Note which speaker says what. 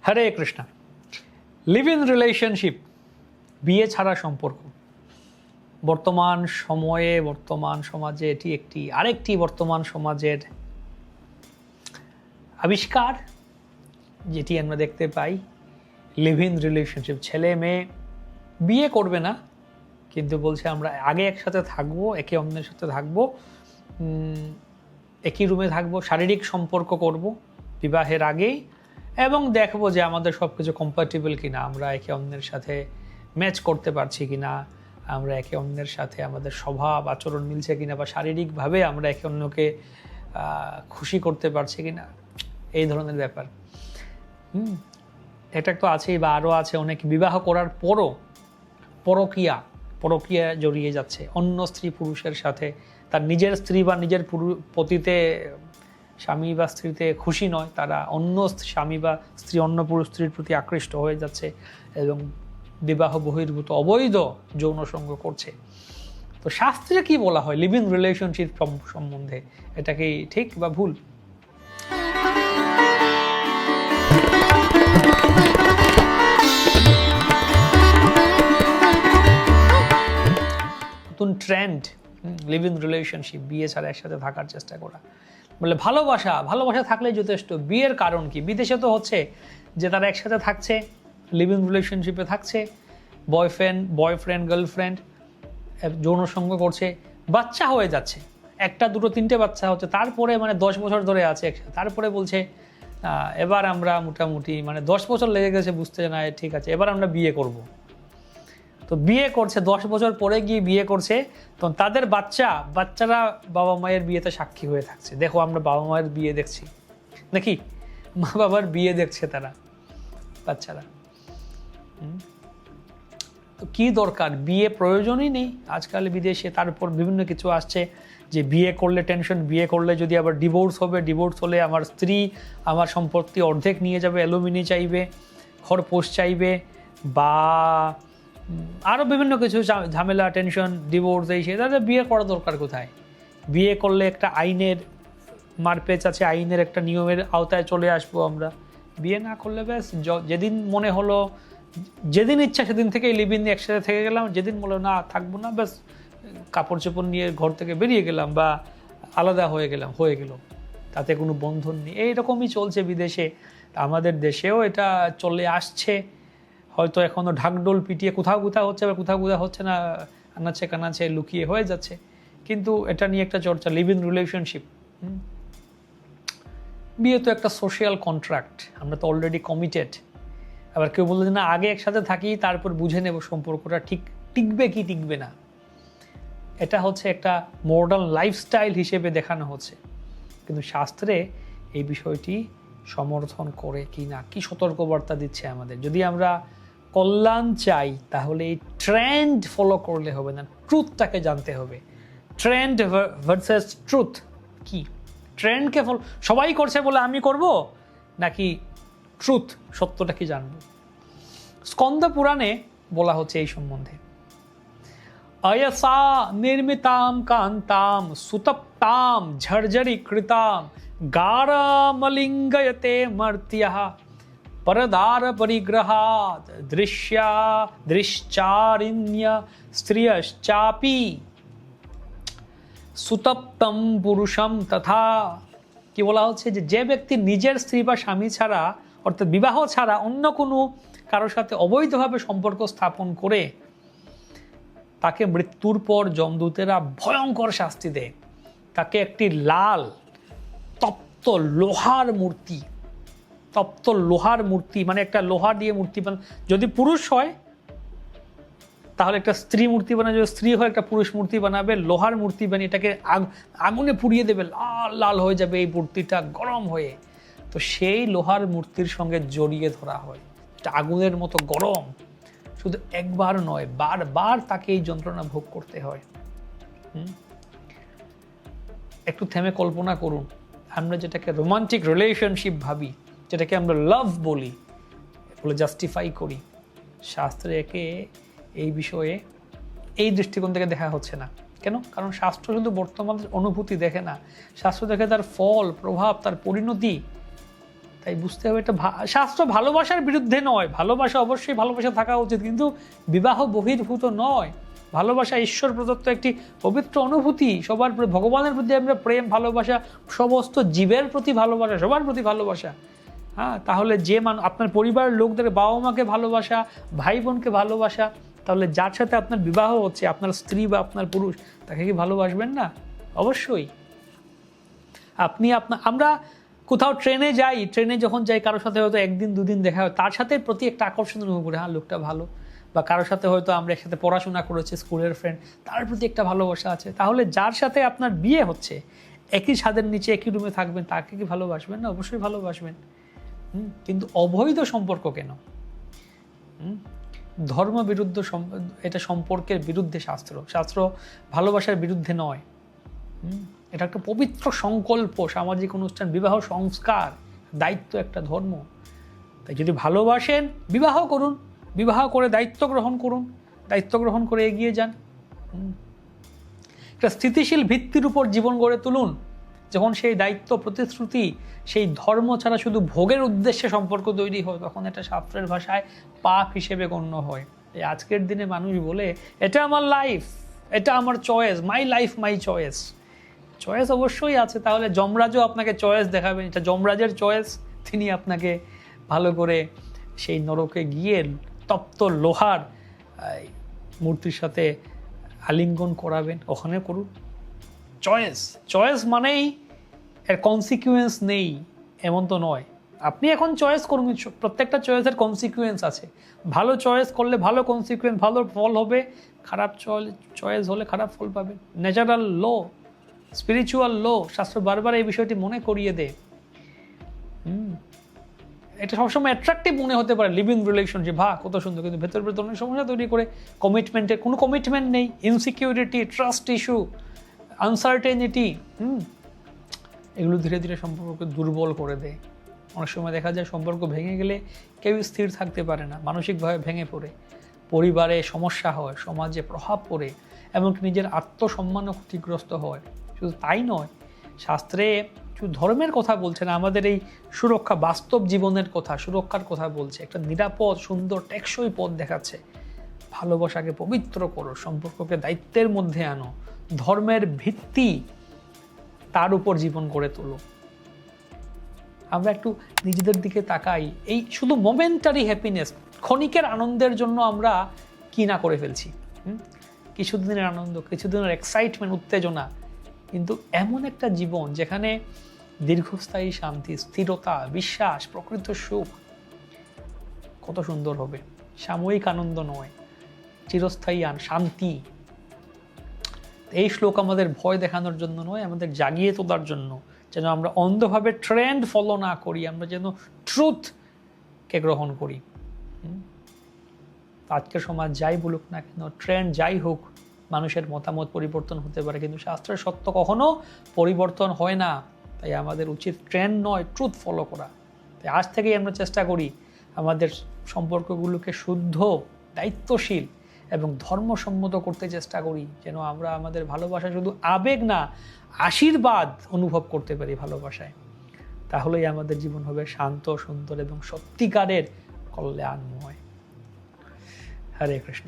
Speaker 1: Hare Krishna. Live in relationship, বিয়ে ছাড়া সম্পর্ক, বর্তমান সময়ে বর্তমান সমাজে এটি আরেকটি বর্তমান সমাজের আবিষ্কার, যেটি আমরা দেখতে পাই। লিভ ইন রিলেশনশিপ, ছেলে মেয়ে বিয়ে করবে না, কিন্তু বলছে আমরা আগে একসাথে থাকবো, একে অন্যের সাথে থাকবো, একই রুমে থাকবো, শারীরিক সম্পর্ক করব বিবাহের আগেই, এবং দেখবো যে আমাদের সব কিছু কম্প্যাটিবল কিনা, আমরা একে অন্যের সাথে ম্যাচ করতে পারছি কিনা, আমরা একে অন্যের সাথে আমাদের স্বভাব আচরণ মিলছে কিনা, বা শারীরিকভাবে আমরা একে অন্যকে খুশি করতে পারছি কিনা, এই ধরনের ব্যাপার। এটা তো আছেই, বা আরও আছে অনেক বিবাহ করার পরও পরকীয়া জড়িয়ে যাচ্ছে, অন্য স্ত্রী পুরুষের সাথে। তার নিজের স্ত্রী বা নিজের পতিতে, স্বামী বা স্ত্রীতে খুশি নয়, তারা অন্য স্বামী বা স্ত্রী অন্য পুরুষ স্ত্রীর প্রতি আকৃষ্ট হয়ে যাচ্ছে এবং বিবাহ বহির্ভূত অবৈধ যৌন সঙ্গ করছে। তো শাস্ত্রে কি বলা হয় লিভ ইন রিলেশনশিপ সম্বন্ধে? এটা কি ঠিক বা ভুল? নতুন ট্রেন্ড, লিভ ইন রিলেশনশিপ, বিয়ে ছাড়া একসাথে থাকার চেষ্টা করা। বলে ভালোবাসা থাকলেই যথেষ্ট। বিয়ের কারণ কি? বিদেশে তো হচ্ছে যে তারা একসাথে থাকছে, লিভ ইন রিলেশনশিপে থাকছে, বয়ফ্রেন্ড গার্লফ্রেন্ড যৌন সঙ্গ করছে, বাচ্চা হয়ে যাচ্ছে, 1, 2, 3টে বাচ্চা হচ্ছে, তারপরে 10 বছর ধরে আছে একসাথে, তারপরে বলছে এবার আমরা মোটামুটি 10 বছর লেগে গেছে বুঝতে, না ঠিক আছে এবার আমরা বিয়ে করব। তো বিয়ে করছে, 10 বছর পরে গিয়ে বিয়ে করছে, তো তাদের বাচ্চারা বাবা মায়ের বিয়েতে সাক্ষী হয়ে থাকছে। দেখো আমরা বাবা মায়ের বিয়ে দেখছি নাকি, মা বাবার বিয়ে দেখছে তারা, বাচ্চারা। তো কি দরকার? বিয়ে প্রয়োজনই নেই আজকাল বিদেশে। তার উপর বিভিন্ন কিছু আসছে যে বিয়ে করলে টেনশন, বিয়ে করলে যদি আবার ডিভোর্স হবে, ডিভোর্স হলে আমার স্ত্রী আমার সম্পত্তি অর্ধেক নিয়ে যাবে, অ্যালুমিনি চাইবে, খরপোশ চাইবে, বা আরও বিভিন্ন কিছু ঝামেলা, টেনশন, ডিভোর্স, এই সে। তাহলে বিয়ে করা দরকার কোথায়? বিয়ে করলে একটা আইনের মারপেচ আছে, আইনের একটা নিয়মের আওতায় চলে আসবো আমরা। বিয়ে না করলে ব্যাস যেদিন মনে হলো, যেদিন ইচ্ছা সেদিন থেকেই লিভ ইন একসাথে থেকে গেলাম, যেদিন বলো না থাকবো না, ব্যাস কাপড় চোপড় নিয়ে ঘর থেকে বেরিয়ে গেলাম বা আলাদা হয়ে গেল, তাতে কোনো বন্ধন নেই। এইরকমই চলছে বিদেশে। আমাদের দেশেও এটা চলে আসছে, হয়তো এখনও ঢাকডোল পিটিয়ে কোথাও হচ্ছে, আবার কোথাও হচ্ছে না, আনাচে কানাচে লুকিয়ে হয়ে যাচ্ছে। কিন্তু এটা নিয়ে একটা চর্চা, লিভ ইন রিলেশনশিপ। বিয়ে তো একটা সোশ্যাল কন্ট্রাক্ট, আমরা তো অলরেডি কমিটেড। আবার কেউ বললো যে না আগে একসাথে থাকি, তারপর বুঝে নেব সম্পর্কটা টিকবে কি টিকবে না। এটা হচ্ছে একটা মডার্ন লাইফস্টাইল হিসেবে দেখানো হচ্ছে, কিন্তু শাস্ত্রে এই বিষয়টি সমর্থন করে কি না, কি সতর্কবার্তা দিচ্ছে আমাদের? যদি আমরা কল্যাণ চাই তাহলে এই ট্রেন্ড ফলো করলে হবে না, ট্রুথটাকে জানতে হবে। ট্রেন্ড ভার্সেস ট্রুথ কি? ট্রেন্ডকে ফলো সবাই করছে বলে আমি করব, নাকি ট্রুথ, সত্যটা কি জানবো? স্কন্দ পুরাণে বলা হচ্ছে এই সম্বন্ধে, অয়সা নির্মিতাম কান্তাম সুতপ্তাম ঝরঝরি কৃতাম গারমলিঙ্গয়তে মর্ত্যঃ পরদার পরিগ্রহাৎ দৃশ্চারিণ্য স্ত্রিয়শ্চাপি সুতপ্তম পুরুষম তথা। কি বলা হচ্ছে? যে ব্যক্তি নিজের স্ত্রী বা স্বামী ছাড়া, অর্থাৎ বিবাহ ছাড়া অন্য কোনো কারোর সাথে অবৈধভাবে সম্পর্ক স্থাপন করে, তাকে মৃত্যুর পর যমদূতেরা ভয়ঙ্কর শাস্তি দেয়। তাকে একটি লাল তপ্ত লোহার মূর্তি, একটা লোহা দিয়ে মূর্তি যদি পুরুষ হয় তাহলে একটা স্ত্রী মূর্তি বানাবে, যদি স্ত্রী হয় একটা পুরুষ মূর্তি বানাবে, লোহার মূর্তি বানিয়ে এটাকে আগুনে পুড়িয়ে দেবে, লাল লাল হয়ে যাবে এই মূর্তিটা গরম হয়ে। তো সেই লোহার মূর্তির সঙ্গে জড়িয়ে ধরা হয়, এটা আগুনের মতো গরম। শুধু একবার নয়, বারবার তাকে এই যন্ত্রণা ভোগ করতে হয়। একটু থেমে কল্পনা করুন, আমরা যেটাকে রোমান্টিক রিলেশনশিপ ভাবি, যেটাকে আমরা লাভ বলে জাস্টিফাই করি, শাস্ত্রে একে এই বিষয়ে এই দৃষ্টিকোণ থেকে দেখা হচ্ছে না। কেন? কারণ শাস্ত্র শুধু বর্তমান অনুভূতি দেখে না, শাস্ত্র দেখে তার ফল, প্রভাব, তার পরিণতি, তাই বুঝতে হবে এটা শাস্ত্র ভালোবাসার বিরুদ্ধে নয়, ভালোবাসা অবশ্যই ভালোবাসা থাকা উচিত, কিন্তু বিবাহ বহির্ভূত নয়। ভালোবাসা ঈশ্বর প্রদত্ত একটি পবিত্র অনুভূতি, সবার ভগবানের প্রতি আমরা প্রেম ভালোবাসা, সমস্ত জীবের প্রতি ভালোবাসা, সবার প্রতি ভালোবাসা। হ্যাঁ, তাহলে যে আপনার পরিবারের লোকদের, বাবা মাকে ভালোবাসা, ভাই বোনকে ভালোবাসা, তাহলে যার সাথে আপনার বিবাহ হচ্ছে, আপনার স্ত্রী বা আপনার পুরুষ, তাকে কি ভালোবাসবেন না? অবশ্যই। আমরা কোথাও ট্রেনে যখন যাই, কারোর সাথে হয়তো একদিন দুদিন দেখা হয়, তার সাথে প্রতি একটা আকর্ষণ অনুভব করি, হ্যাঁ লোকটা ভালো। বা কারোর সাথে হয়তো আমরা একসাথে পড়াশোনা করেছি, স্কুলের ফ্রেন্ড, তার প্রতি একটা ভালোবাসা আছে। তাহলে যার সাথে আপনার বিয়ে হচ্ছে, একই ছাদের নিচে একই রুমে থাকবেন, তাকে কি ভালোবাসবেন না? অবশ্যই ভালোবাসবেন। কিন্তু অবৈধ সম্পর্ক কেন? ধর্ম বিরুদ্ধ, এটা সম্পর্কের বিরুদ্ধে। শাস্ত্র ভালোবাসার বিরুদ্ধে নয়। এটা একটা পবিত্র সংকল্প, সামাজিক অনুষ্ঠান, বিবাহ সংস্কার, দায়িত্ব, একটা ধর্ম। তাই যদি ভালোবাসেন, বিবাহ করুন, বিবাহ করে দায়িত্ব গ্রহণ করুন, দায়িত্ব গ্রহণ করে এগিয়ে যান। একটা স্থিতিশীল ভিত্তির উপর জীবন গড়ে তুলুন, যখন সেই দায়িত্ব, প্রতিশ্রুতি, সেই ধর্ম ছাড়া শুধু ভোগের উদ্দেশ্যে সম্পর্ক তৈরি হয়, তখন এটা শাস্ত্রের ভাষায় পাপ হিসেবে গণ্য হয়। এই আজকের দিনে মানুষ বলে, এটা আমার লাইফ, এটা আমার choice, my life my choice. Choice অবশ্যই আছে, তাহলে যমরাজও আপনাকে চয়েস দেখাবেন, এটা যমরাজের চয়েস। তিনি আপনাকে ভালো করে সেই নরকে গিয়ে তপ্ত লোহার মূর্তির সাথে আলিঙ্গন করাবেন, ওখানে করুন। চয়েস মানেই এর কনসিকুয়েন্স নেই এমন তো নয়। আপনি এখন চয়েস করুন, প্রত্যেকটা চয়েসের কনসিকুয়েন্স আছে। ভালো চয়েস করলে ভালো কনসিকুয়েন্স, ভালো ফল হবে। খারাপ চয়েস হলে খারাপ ফল পাবেন। ন্যাচারাল ল, স্পিরিচুয়াল ল, শাস্ত্র বারবার এই বিষয়টি মনে করিয়ে দেয়। এটা সবসময় অ্যাট্রাকটিভ মনে হতে পারে, লিভ ইন রিলেশনশিপ, কত সুন্দর, কিন্তু ভেতর অনেক সমস্যা তৈরি করে। কমিটমেন্টের কোনো কমিটমেন্ট নেই, ইনসিকিউরিটি, ট্রাস্ট ইস্যু, আনসার্টেনিটি, এগুলো ধীরে ধীরে সম্পর্ককে দুর্বল করে দেয়। অনেক সময় দেখা যায় সম্পর্ক ভেঙে গেলে কেউ স্থির থাকতে পারে না, মানসিকভাবে ভেঙে পড়ে, পরিবারে সমস্যা হয়, সমাজে প্রভাব পড়ে, এমনকি নিজের আত্মসম্মানও ক্ষতিগ্রস্ত হয়। শুধু তাই নয়, শাস্ত্রে শুধু ধর্মের কথা বলছে না, আমাদের এই সুরক্ষা, বাস্তব জীবনের কথা, সুরক্ষার কথা বলছে। একটা নিরাপদ, সুন্দর, টেকসই পথ দেখাচ্ছে। ভালোবাসাকে পবিত্র করো, সম্পর্ককে দায়িত্বের মধ্যে আনো, ধর্মের ভিত্তি, তার উপর জীবন গড়ে তোলো। আমরা একটু নিজেদের দিকে তাকাই, এই শুধু মোমেন্টারি হ্যাপিনেস, ক্ষণিকের আনন্দের জন্য আমরা কি না করে ফেলছি। কিছুদিনের আনন্দ, কিছুদিনের এক্সাইটমেন্ট, উত্তেজনা, কিন্তু এমন একটা জীবন যেখানে দীর্ঘস্থায়ী শান্তি, স্থিরতা, বিশ্বাস, প্রকৃত সুখ কত সুন্দর হবে। সাময়িক আনন্দ নয়, চিরস্থায়ী শান্তি। এই শ্লোক আমাদের ভয় দেখানোর জন্য নয়, আমাদের জাগিয়ে তোলার জন্য, যেন আমরা অন্ধভাবে ট্রেন্ড ফলো না করি, আমরা যেন ট্রুথকে গ্রহণ করি। আজকের সমাজ যাই বলুক না কেন, ট্রেন্ড যাই হোক, মানুষের মতামত পরিবর্তন হতে পারে, কিন্তু শাস্ত্রের সত্য কখনো পরিবর্তন হয় না। তাই আমাদের উচিত ট্রেন্ড নয়, ট্রুথ ফলো করা। তাই আজ থেকেই আমরা চেষ্টা করি আমাদের সম্পর্কগুলোকে শুদ্ধ, দায়িত্বশীল এবং ধর্মসম্মত করতে চেষ্টা করি, যেন আমরা আমাদের ভালোবাসা শুধু আবেগ না, আশীর্বাদ অনুভব করতে পারি ভালোবাসায়। তাহলেই আমাদের জীবন হবে শান্ত, সুন্দর এবং সত্যিকারের কল্যাণময়। হরে কৃষ্ণ।